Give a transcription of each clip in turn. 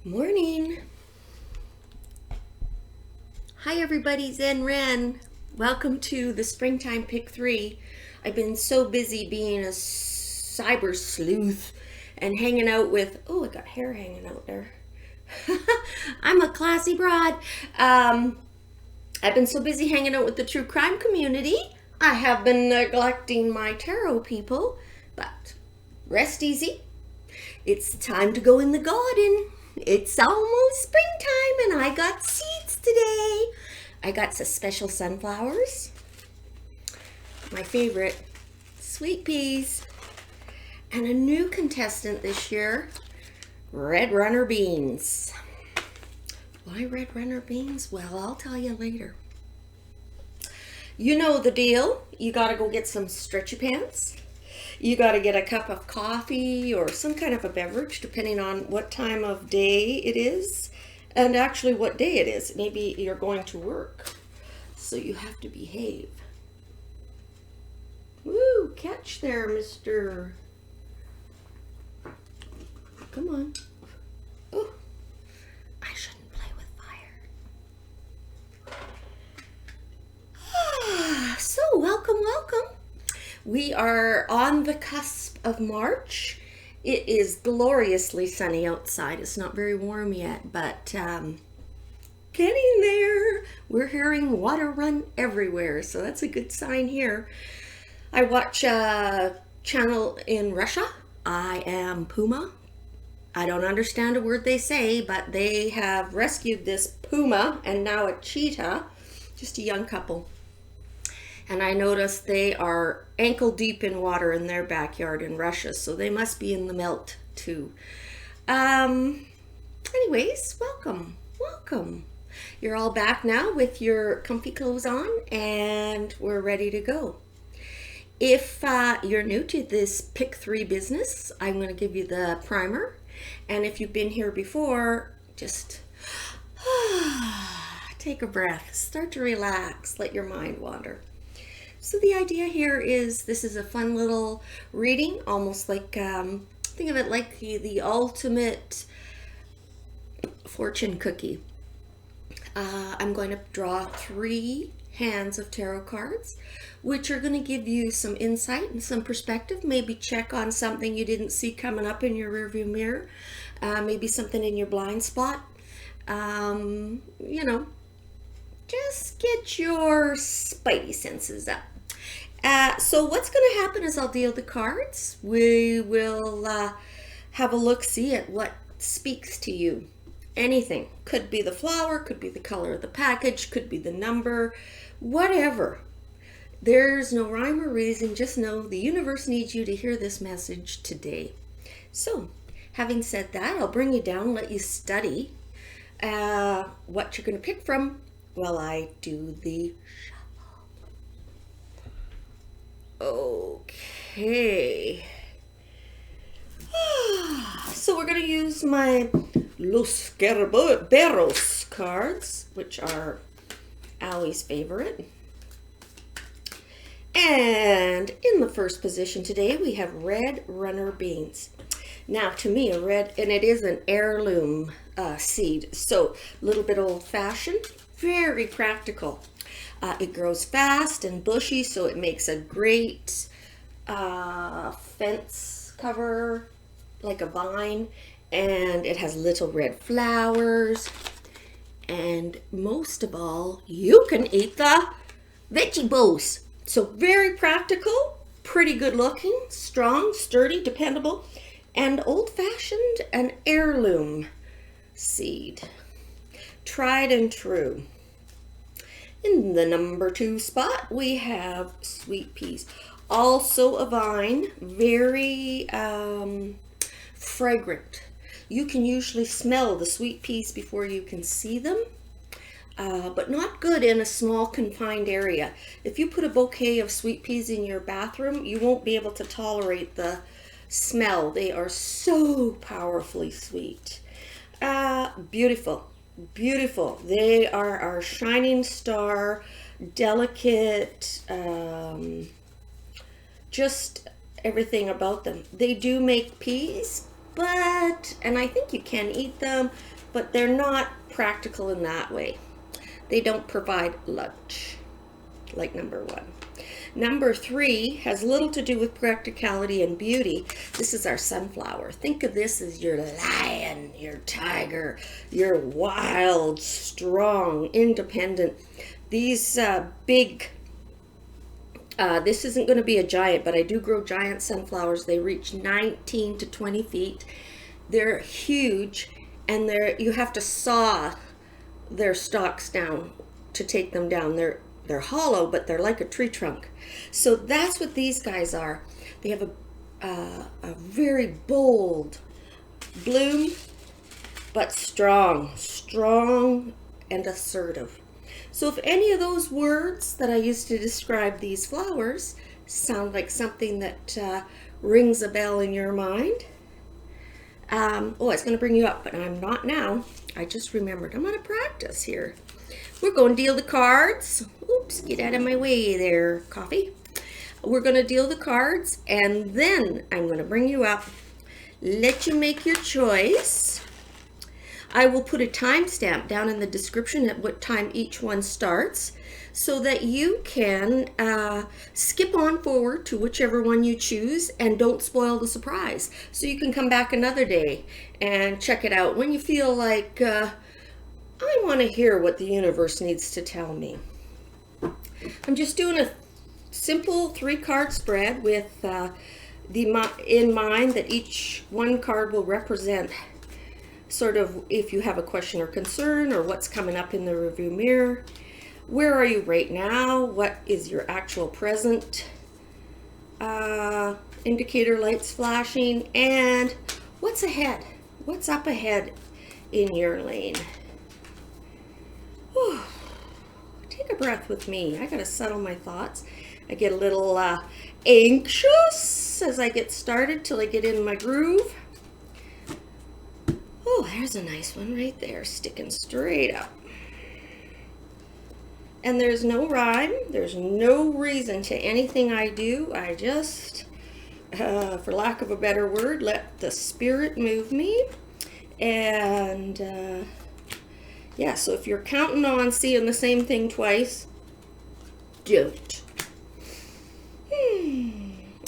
Morning. Hi everybody, Zen Ren. Welcome to the Springtime Pick 3. I've been so busy being a cyber sleuth and hanging out with, oh, I got hair hanging out there. I'm a classy broad. I've been so busy hanging out with the true crime community. I have been neglecting my tarot people, but rest easy. It's time to go in the garden. It's almost springtime and I got seeds today. I got some special sunflowers, my favorite, sweet peas, and a new contestant this year, red runner beans. Why red runner beans? Well, I'll tell you later. You know the deal. You gotta go get some stretchy pants. You got to get a cup of coffee or some kind of a beverage, depending on what time of day it is, and actually what day it is. Maybe you're going to work, so you have to behave. Woo, catch there, mister. Come on. Oh, I shouldn't play with fire. So, welcome. We are on the cusp of March. It is gloriously sunny outside. It's not very warm yet, but getting there. We're hearing water run everywhere, so that's a good sign here. I watch a channel in Russia. I am Puma. I don't understand a word they say, but they have rescued this puma and now a cheetah, just a young couple. And I noticed they are ankle deep in water in their backyard in Russia, so they must be in the melt too. Anyways, welcome. You're all back now with your comfy clothes on, and we're ready to go. If you're new to this Pick 3 business, I'm going to give you the primer. And if you've been here before, just take a breath, start to relax, let your mind wander. So the idea here is this is a fun little reading, almost like, think of it like the ultimate fortune cookie. I'm going to draw 3 hands of tarot cards, which are going to give you some insight and some perspective. Maybe check on something you didn't see coming up in your rearview mirror. Maybe something in your blind spot. Just get your spidey senses up. So what's going to happen is I'll deal the cards. We will have a look-see at what speaks to you. Anything. Could be the flower, could be the color of the package, could be the number, whatever. There's no rhyme or reason. Just know the universe needs you to hear this message today. So, having said that, I'll bring you down, let you study what you're going to pick from while I do the okay. So we're going to use my Los Gerberos cards, which are Allie's favorite. And in the first position today, we have red runner beans. Now, to me, a red, and it is an heirloom seed, so a little bit old-fashioned, very practical. It grows fast and bushy, so it makes a great fence cover, like a vine, and it has little red flowers. And most of all, you can eat the vegetables. So very practical, pretty good looking, strong, sturdy, dependable, and old-fashioned, an heirloom seed. Tried and true. In the number 2 spot, we have sweet peas. Also a vine, very fragrant. You can usually smell the sweet peas before you can see them, but not good in a small confined area. If you put a bouquet of sweet peas in your bathroom, you won't be able to tolerate the smell. They are so powerfully sweet. Beautiful. They are our shining star, delicate, just everything about them. They do make peas, and I think you can eat them, but they're not practical in that way. They don't provide lunch, like number 1. Number 3 has little to do with practicality and beauty. This is our sunflower. Think of this as your lion, your tiger, your wild, strong, independent. These big, this isn't going to be a giant, but I do grow giant sunflowers. They reach 19 to 20 feet. They're huge, and you have to saw their stalks down to take them down. They're hollow, but they're like a tree trunk. So that's what these guys are. They have a very bold bloom, but strong and assertive. So if any of those words that I used to describe these flowers sound like something that rings a bell in your mind, I was going to bring you up, but I'm not now. I just remembered. I'm going to practice here. We're going to deal the cards. Oops, get out of my way there, coffee. We're going to deal the cards, and then I'm going to bring you up, let you make your choice. I will put a timestamp down in the description at what time each one starts, so that you can skip on forward to whichever one you choose and don't spoil the surprise. So you can come back another day and check it out when you feel like, I want to hear what the universe needs to tell me. I'm just doing a simple 3-card spread with in mind that each one card will represent sort of if you have a question or concern, or what's coming up in the review mirror. Where are you right now? What is your actual present? Indicator lights flashing, and what's ahead? What's up ahead in your lane? Whew. Take a breath with me. I gotta settle my thoughts. I get a little anxious as I get started till I get in my groove. Oh, there's a nice one right there, sticking straight up. And there's no rhyme. There's no reason to anything I do. I just, for lack of a better word, let the spirit move me. And yeah, so if you're counting on seeing the same thing twice, don't.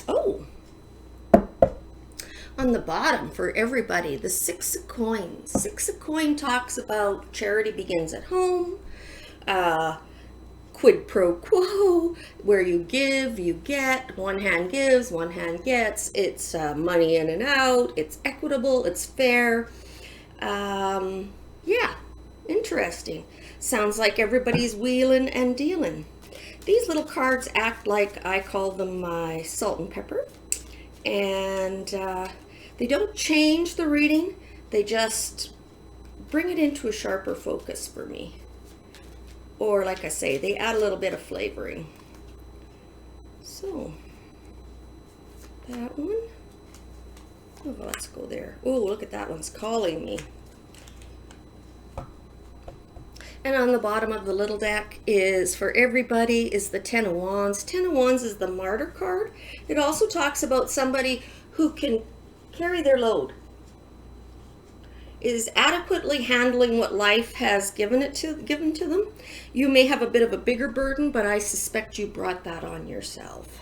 Oh, on the bottom for everybody, the 6 of coins. 6 of coin talks about charity begins at home, quid pro quo, where you give, you get, one hand gives, one hand gets. It's money in and out, it's equitable, it's fair. Yeah, interesting. Sounds like everybody's wheeling and dealing. These little cards act like, I call them my salt and pepper, and they don't change the reading, they just bring it into a sharper focus for me. Or like I say, they add a little bit of flavoring. So, that one. Oh, let's go there. Oh, look at that one's calling me. And on the bottom of the little deck is, for everybody, is the 10 of Wands. 10 of Wands is the martyr card. It also talks about somebody who can carry their load, is adequately handling what life has given to them. You may have a bit of a bigger burden, but I suspect you brought that on yourself.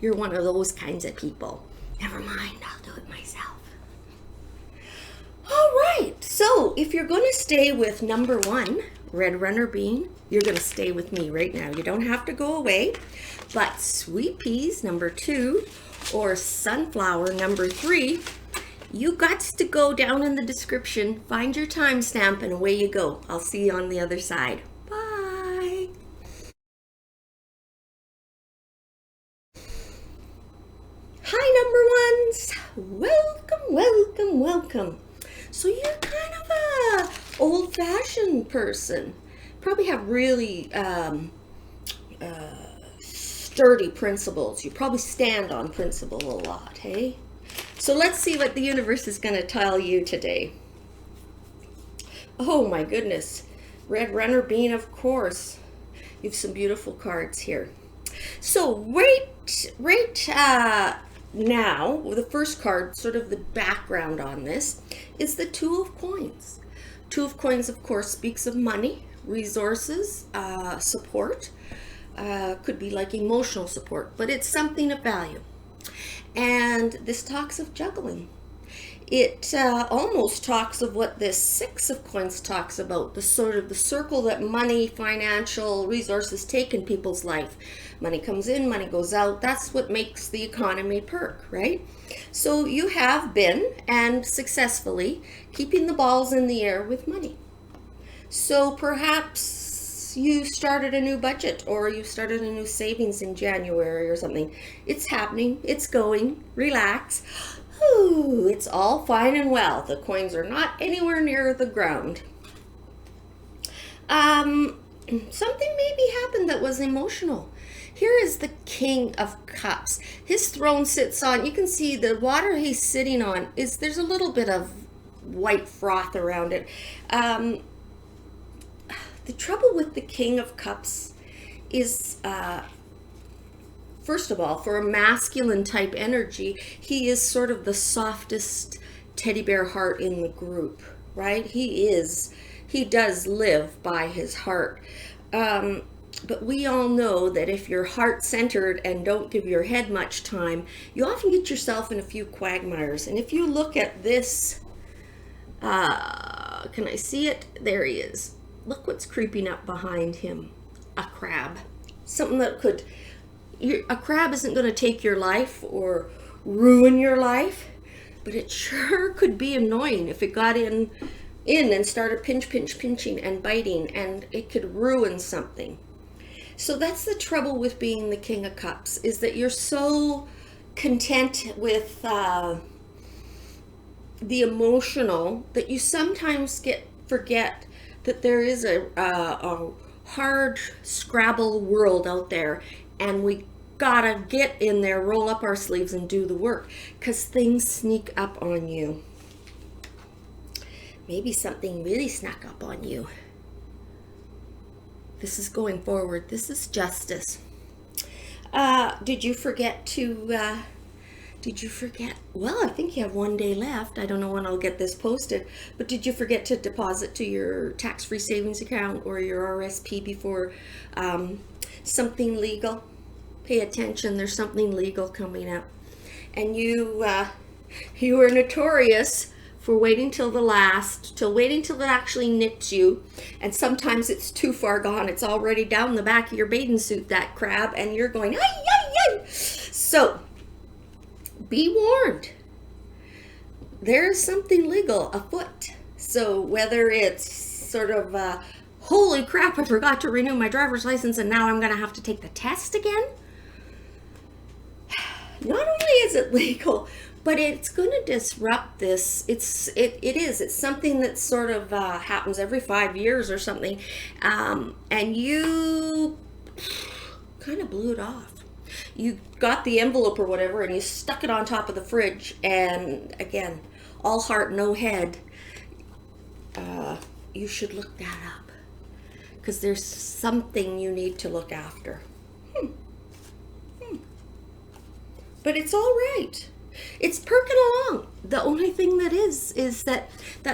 You're one of those kinds of people. Never mind, I'll do it myself. All right, so if you're going to stay with number 1, Red Runner Bean, you're going to stay with me right now. You don't have to go away. But Sweet Peas, number 2, or Sunflower, number 3, you got to go down in the description, find your timestamp, and away you go. I'll see you on the other side. Bye. Hi, number 1s. Welcome, welcome, welcome. So you're kind of a old-fashioned person. Probably have really sturdy principles. You probably stand on principle a lot, hey? So let's see what the universe is going to tell you today. Oh my goodness. Red Runner Bean, of course. You have some beautiful cards here. So right now, the first card, sort of the background on this, is the Two of Coins. Two of Coins, of course, speaks of money, resources, support. Could be like emotional support, but it's something of value. And this talks of juggling. It almost talks of what this Six of Coins talks about, the sort of the circle that money, financial resources take in people's life. Money comes in, money goes out. That's what makes the economy perk, right? So you have been, and successfully, keeping the balls in the air with money. So perhaps you started a new budget, or you started a new savings in January or something. It's happening, it's going, relax. Ooh, it's all fine and well. The coins are not anywhere near the ground. Something maybe happened that was emotional. Here is the King of Cups. His throne sits on, you can see the water he's sitting on, there's a little bit of white froth around it. The trouble with the King of Cups is, first of all, for a masculine type energy, he is sort of the softest teddy bear heart in the group, right? He does live by his heart. But we all know that if you're heart-centered and don't give your head much time, you often get yourself in a few quagmires. And if you look at this, can I see it? There he is. Look what's creeping up behind him. A crab. Something that could... A crab isn't going to take your life or ruin your life, but it sure could be annoying if it got in and started pinching and biting, and it could ruin something. So that's the trouble with being the King of Cups, is that you're so content with the emotional that you sometimes forget that there is a hard Scrabble world out there, and we gotta get in there, roll up our sleeves and do the work, because things sneak up on you. Maybe something really snuck up on you. This is going forward. This is justice. Did you forget? Well, I think you have 1 day left. I don't know when I'll get this posted, but did you forget to deposit to your tax-free savings account or your RSP before something legal? Pay attention, there's something legal coming up. And you are notorious for waiting till waiting till it actually nips you. And sometimes it's too far gone. It's already down the back of your bathing suit, that crab, and you're going, ay, ay, ay. So, be warned. There's something legal afoot. So whether it's sort of, holy crap, I forgot to renew my driver's license and now I'm going to have to take the test again. Not only is it legal, but it's going to disrupt this. It's something that sort of happens every 5 years or something, and you kind of blew it off. You got the envelope or whatever and you stuck it on top of the fridge, and again, all heart, no head. You should look that up, because there's something you need to look after. But it's all right. It's perking along. The only thing that is that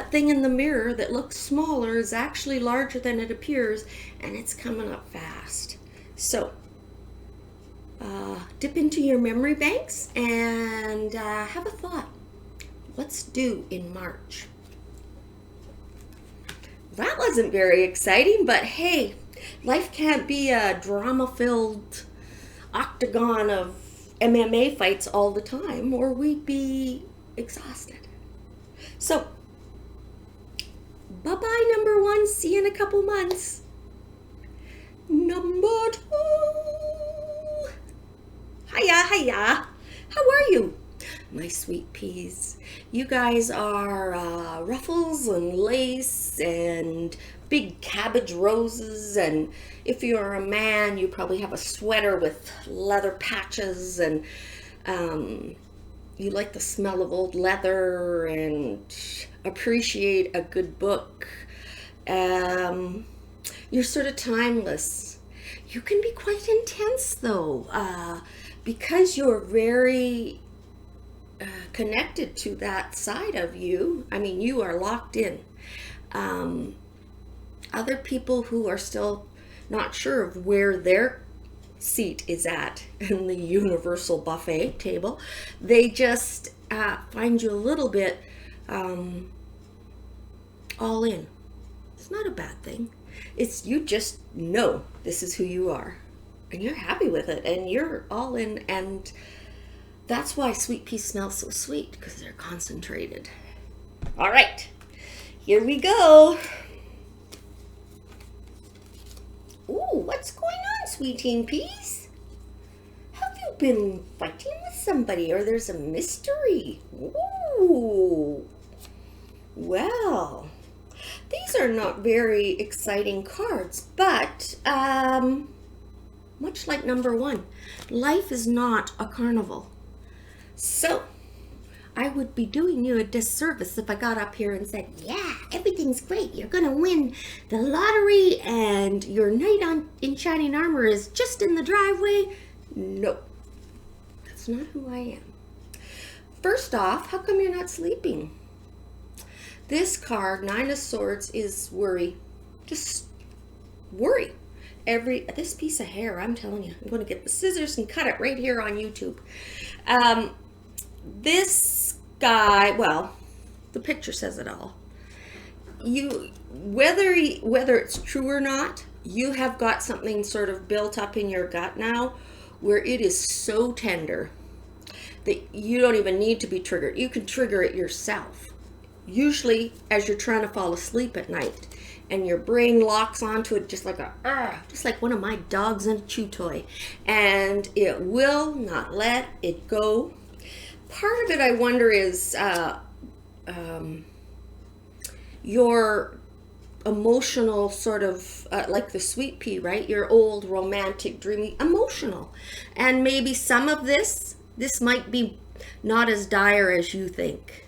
thing in the mirror that looks smaller is actually larger than it appears, and it's coming up fast. So, dip into your memory banks and have a thought. What's due in March? That wasn't very exciting, but hey, life can't be a drama-filled octagon of MMA fights all the time, or we'd be exhausted. So, bye-bye, number one. See you in a couple months. Number two. Hiya. How are you, my sweet peas? You guys are ruffles and lace and big cabbage roses, and if you're a man, you probably have a sweater with leather patches, and you like the smell of old leather and appreciate a good book. You're sort of timeless. You can be quite intense though, because you're very connected to that side of you. I mean, you are locked in. Other people who are still not sure of where their seat is at in the universal buffet table, they just find you a little bit all in. It's not a bad thing. It's you just know this is who you are and you're happy with it and you're all in, and that's why sweet peas smell so sweet, because they're concentrated. All right, here we go. Ooh, what's going on, sweeteen peas? Have you been fighting with somebody, or there's a mystery? Ooh, well, these are not very exciting cards, but much like number one, life is not a carnival. So I would be doing you a disservice if I got up here and said, yeah, everything's great. You're going to win the lottery and your knight in shining armor is just in the driveway. No, that's not who I am. First off, how come you're not sleeping? This card, Nine of Swords, is worry. Just worry. This piece of hair, I'm telling you, I'm going to get the scissors and cut it right here on YouTube. This guy, well, the picture says it all. Whether it's true or not, you have got something sort of built up in your gut now where it is so tender that you don't even need to be triggered. You can trigger it yourself. Usually as you're trying to fall asleep at night and your brain locks onto it just like just like one of my dogs in a chew toy, and it will not let it go. Part of it, I wonder, is your emotional sort of, like the sweet pea, right? Your old romantic, dreamy, emotional. And maybe some of this might be not as dire as you think.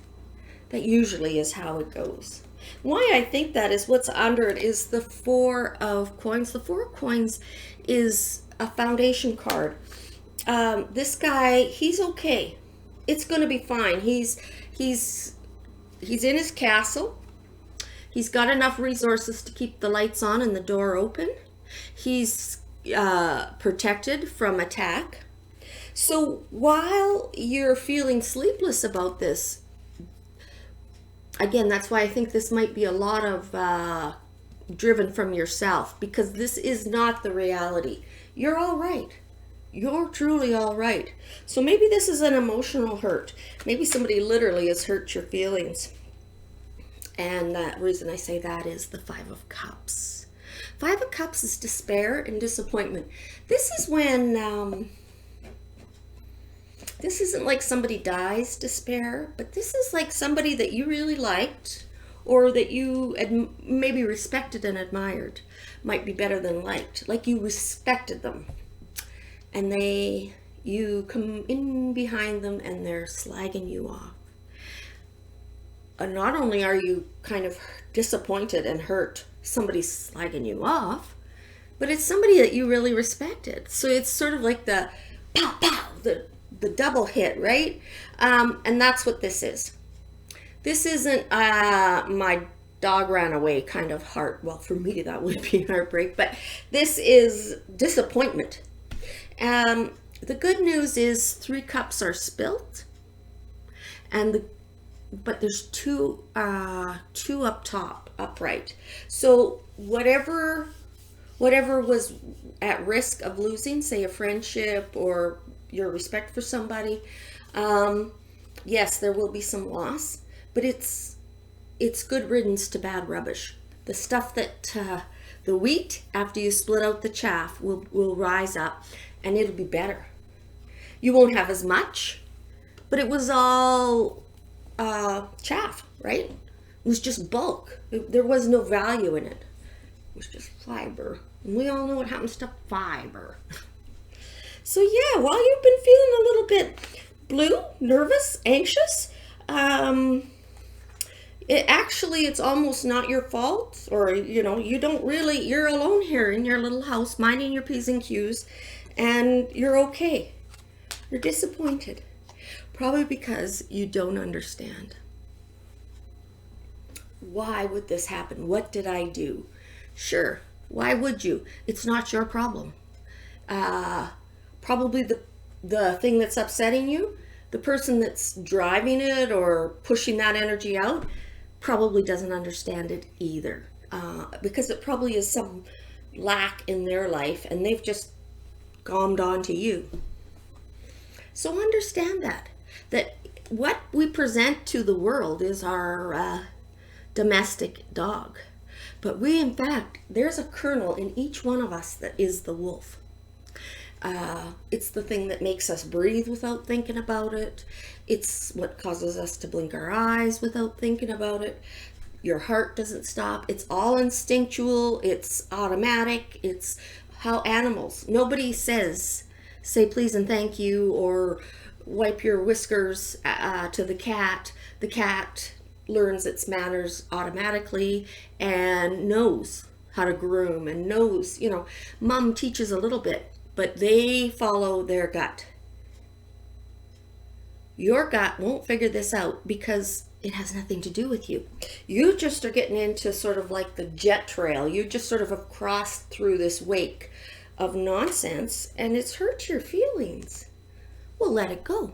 That usually is how it goes. Why I think that is what's under it is the Four of Coins. The Four of Coins is a foundation card. This guy, he's okay. It's going to be fine. He's in his castle. He's got enough resources to keep the lights on and the door open. He's protected from attack. So while you're feeling sleepless about this, again, that's why I think this might be a lot of driven from yourself, because this is not the reality. You're all right. You're truly all right. So maybe this is an emotional hurt. Maybe somebody literally has hurt your feelings. And the reason I say that is the Five of Cups. Five of Cups is despair and disappointment. This is when, this isn't like somebody dies despair, but this is like somebody that you really liked, or that you maybe respected and admired. Might be better than liked. Like you respected them. And you come in behind them and they're slagging you off. And not only are you kind of disappointed and hurt, somebody's slagging you off, but it's somebody that you really respected. So it's sort of like the pow pow, the double hit, right? And that's what this is. This isn't my dog ran away kind of heart. Well, for me that would be heartbreak, but this is disappointment. The good news is 3 cups are spilt, but there's two up top, upright. So whatever was at risk of losing, say a friendship or your respect for somebody, yes, there will be some loss, but it's good riddance to bad rubbish. The stuff that the wheat, after you split out the chaff, will rise up. And it'll be better. You won't have as much, but it was all chaff, right? It was just bulk. There was no value in it. It was just fiber. And we all know what happens to fiber. So yeah, while you've been feeling a little bit blue, nervous, anxious, it's almost not your fault, or you're alone here in your little house minding your P's and Q's. And you're okay. You're disappointed. Probably because you don't understand. Why would this happen? What did I do? Sure, why would you? It's not your problem. Probably the thing that's upsetting you, the person that's driving it or pushing that energy out, probably doesn't understand it either. Because it probably is some lack in their life and they've just glommed onto you. So understand that what we present to the world is our domestic dog. But in fact, there's a kernel in each one of us that is the wolf. It's the thing that makes us breathe without thinking about it. It's what causes us to blink our eyes without thinking about it. Your heart doesn't stop. It's all instinctual. It's automatic. It's how animals. Nobody says, say please and thank you, or wipe your whiskers to the cat. The cat learns its manners automatically and knows how to groom and knows, mom teaches a little bit, but they follow their gut. Your gut won't figure this out because it has nothing to do with you. You just are getting into sort of like the jet trail. You just sort of have crossed through this wake of nonsense and it's hurt your feelings. Well, let it go.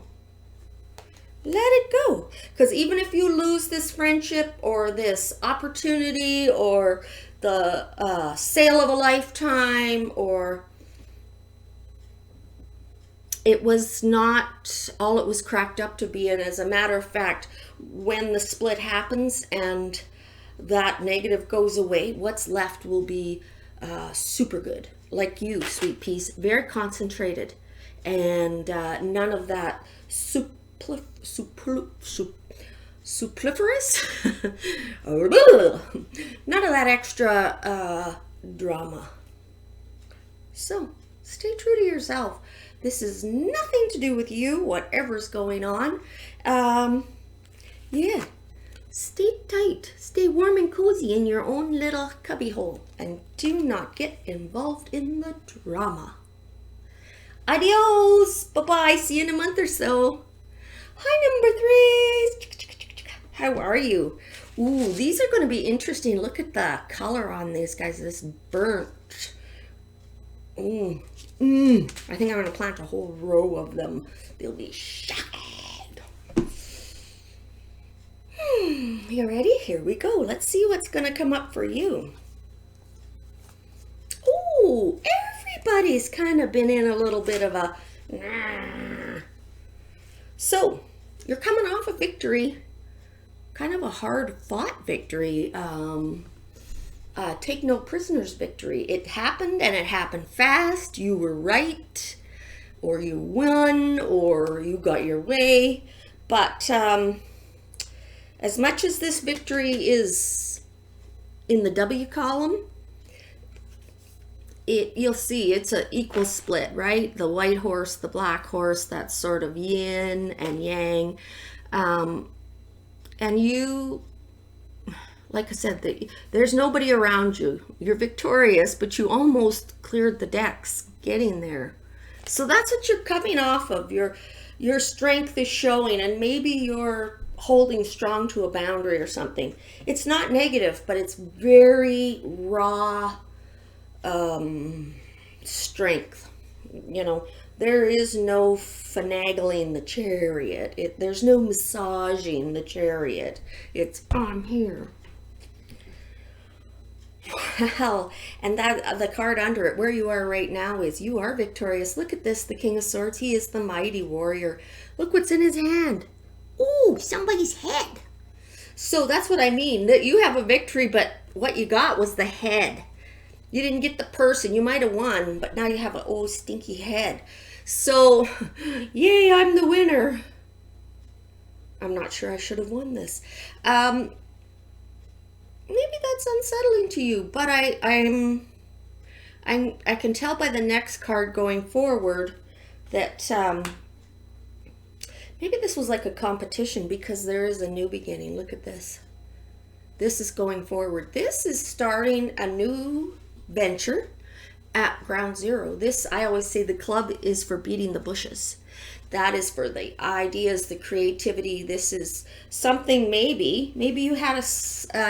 Let it go. Because even if you lose this friendship or this opportunity or the sale of a lifetime, or it was not all it was cracked up to be. And as a matter of fact, when the split happens and that negative goes away, what's left will be super good. Like you, sweet peas, very concentrated, and none of that superfluous, none of that extra drama. So stay true to yourself. This is nothing to do with you, whatever's going on. Yeah, stay tight, stay warm and cozy in your own little cubbyhole, and do not get involved in the drama. Adios, bye-bye, see you in a month or so. Hi, number 3. How are you? Ooh, these are going to be interesting. Look at the color on these guys, this burnt. I think I'm going to plant a whole row of them. They'll be shocking. You ready? Here we go. Let's see what's going to come up for you. Ooh, everybody's kind of been in a little bit of a... So, you're coming off a victory. Kind of a hard-fought victory. Take no prisoners victory. It happened, and it happened fast. You were right, or you won, or you got your way. But as much as this victory is in the W column, you'll see it's an equal split, right? The white horse, the black horse, that's sort of yin and yang. And you, like I said, there's nobody around you. You're victorious, but you almost cleared the decks getting there. So that's what you're coming off of. Your strength is showing, and maybe you're holding strong to a boundary or something. It's not negative, but it's very raw strength. There is no finagling the chariot. There's no massaging the chariot. It's I'm here. Well, and that the card under it, where you are right now, is you are victorious. Look at this, the King of Swords. He is the mighty warrior. Look what's in his hand. Ooh, somebody's head. So that's what I mean, that you have a victory, but what you got was the head. You didn't get the person. You might have won, but now you have an old stinky head. So, yay, I'm the winner. I'm not sure I should have won this. Maybe that's unsettling to you, but I can tell by the next card going forward that maybe this was like a competition, because there is a new beginning. Look at this. This is going forward. This is starting a new venture at ground zero. This, I always say, the club is for beating the bushes. That is for the ideas, the creativity. This is something maybe you had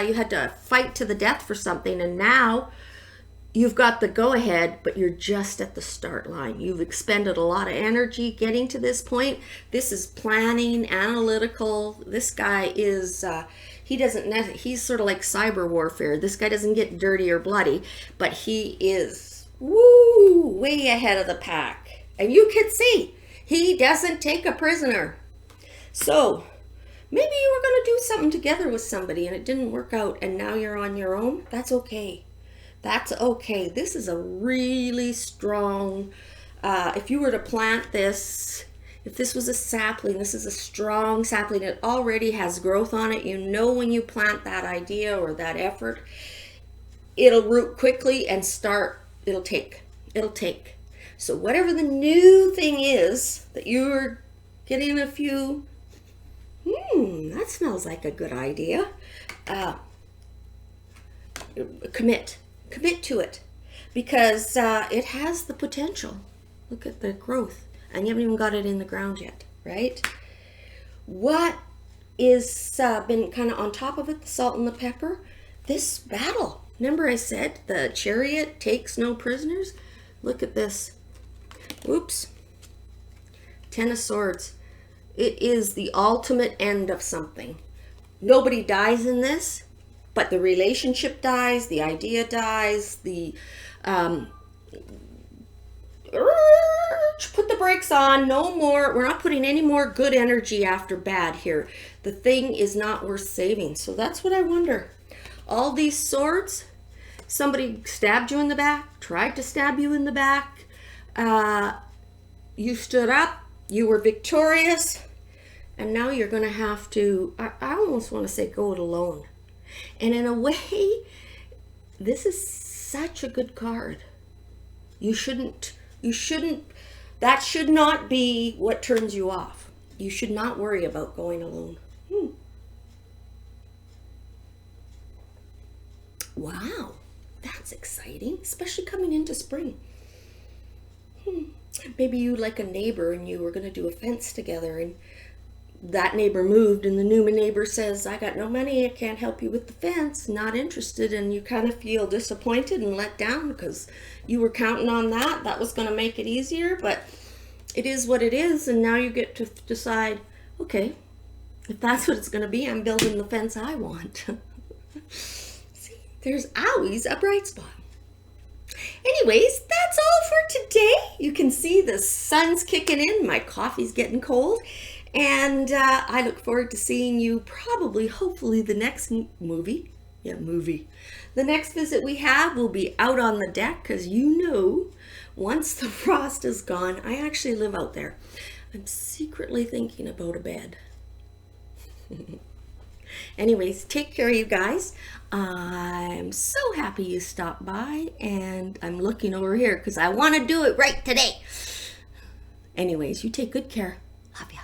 you had to fight to the death for something, and now you've got the go ahead, but you're just at the start line. You've expended a lot of energy getting to this point. This is planning, analytical. This guy is he's sort of like cyber warfare. This guy doesn't get dirty or bloody, but he is way ahead of the pack. And you can see he doesn't take a prisoner. So maybe you were going to do something together with somebody and it didn't work out, and now you're on your own. That's okay. That's okay. This is a really strong, if you were to plant this, if this was a sapling, this is a strong sapling. It already has growth on it. You know, when you plant that idea or that effort, it'll root quickly and it'll take. So whatever the new thing is that you're getting a few, that smells like a good idea. Commit to it, because it has the potential. Look at the growth, and you haven't even got it in the ground yet, right? What is been kind of on top of it, the salt and the pepper, this battle. Remember I said the chariot takes no prisoners? Look at this. Oops. 10 of Swords. It is the ultimate end of something. Nobody dies in this, but the relationship dies, the idea dies, the put the brakes on, no more. We're not putting any more good energy after bad here. The thing is not worth saving. So that's what I wonder. All these swords, somebody stabbed you in the back, tried to stab you in the back. You stood up, you were victorious, and now you're going to have to, I almost want to say, go it alone. And in a way, this is such a good card. That should not be what turns you off. You should not worry about going alone. Wow, that's exciting, especially coming into spring. Maybe you like a neighbor and you were going to do a fence together, and that neighbor moved and the new neighbor says, I got no money, I can't help you with the fence, not interested, and you kind of feel disappointed and let down because you were counting on that was going to make it easier, but it is what it is, and now you get to decide, okay, if that's what it's going to be, I'm building the fence I want. See, there's always a bright spot. Anyways, that's all for today. You can see the sun's kicking in, my coffee's getting cold, and I look forward to seeing you hopefully the next movie. The next visit we have will be out on the deck, because once the frost is gone, I actually live out there. I'm secretly thinking about a bed. Anyways, take care, you guys. I'm so happy you stopped by, and I'm looking over here because I want to do it right today. Anyways, you take good care. Love ya.